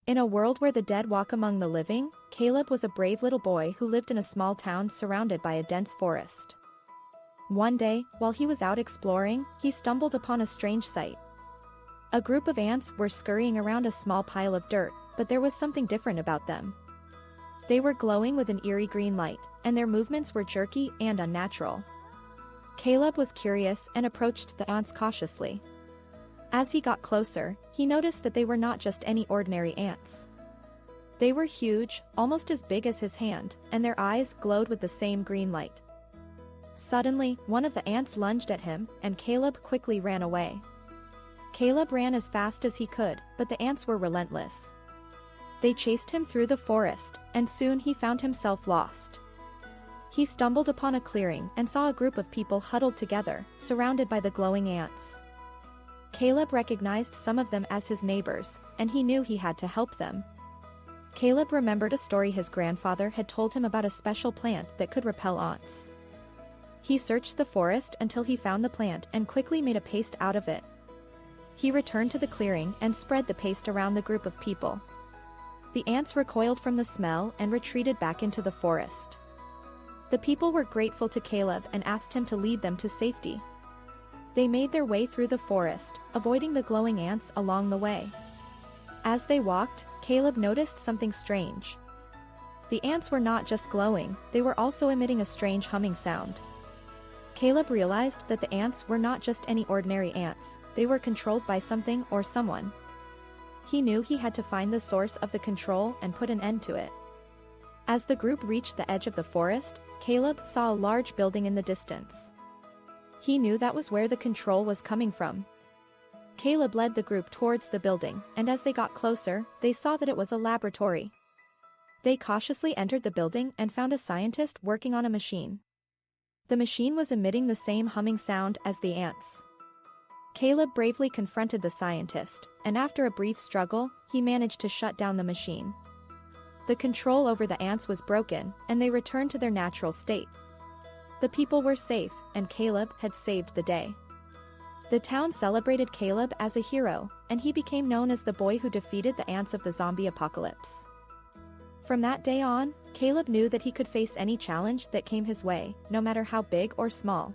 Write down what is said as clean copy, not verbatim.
In a world where the dead walk among the living, Caleb was a brave little boy who lived in a small town surrounded by a dense forest. One day, while he was out exploring, he stumbled upon a strange sight. A group of ants were scurrying around a small pile of dirt, but there was something different about them. They were glowing with an eerie green light, and their movements were jerky and unnatural. Caleb was curious and approached the ants cautiously. As he got closer, he noticed that they were not just any ordinary ants. They were huge, almost as big as his hand, and their eyes glowed with the same green light. Suddenly, one of the ants lunged at him, and Caleb quickly ran away. Caleb ran as fast as he could, but the ants were relentless. They chased him through the forest, and soon he found himself lost. He stumbled upon a clearing and saw a group of people huddled together, surrounded by the glowing ants. Caleb recognized some of them as his neighbors, and he knew he had to help them. Caleb remembered a story his grandfather had told him about a special plant that could repel ants. He searched the forest until he found the plant and quickly made a paste out of it. He returned to the clearing and spread the paste around the group of people. The ants recoiled from the smell and retreated back into the forest. The people were grateful to Caleb and asked him to lead them to safety. They made their way through the forest, avoiding the glowing ants along the way. As they walked, Caleb noticed something strange. The ants were not just glowing, they were also emitting a strange humming sound. Caleb realized that the ants were not just any ordinary ants, they were controlled by something or someone. He knew he had to find the source of the control and put an end to it. As the group reached the edge of the forest, Caleb saw a large building in the distance. He knew that was where the control was coming from. Caleb led the group towards the building, and as they got closer, they saw that it was a laboratory. They cautiously entered the building and found a scientist working on a machine. The machine was emitting the same humming sound as the ants. Caleb bravely confronted the scientist, and after a brief struggle, he managed to shut down the machine. The control over the ants was broken, and they returned to their natural state. The people were safe, and Caleb had saved the day. The town celebrated Caleb as a hero, and he became known as the boy who defeated the ants of the zombie apocalypse. From that day on, Caleb knew that he could face any challenge that came his way, no matter how big or small.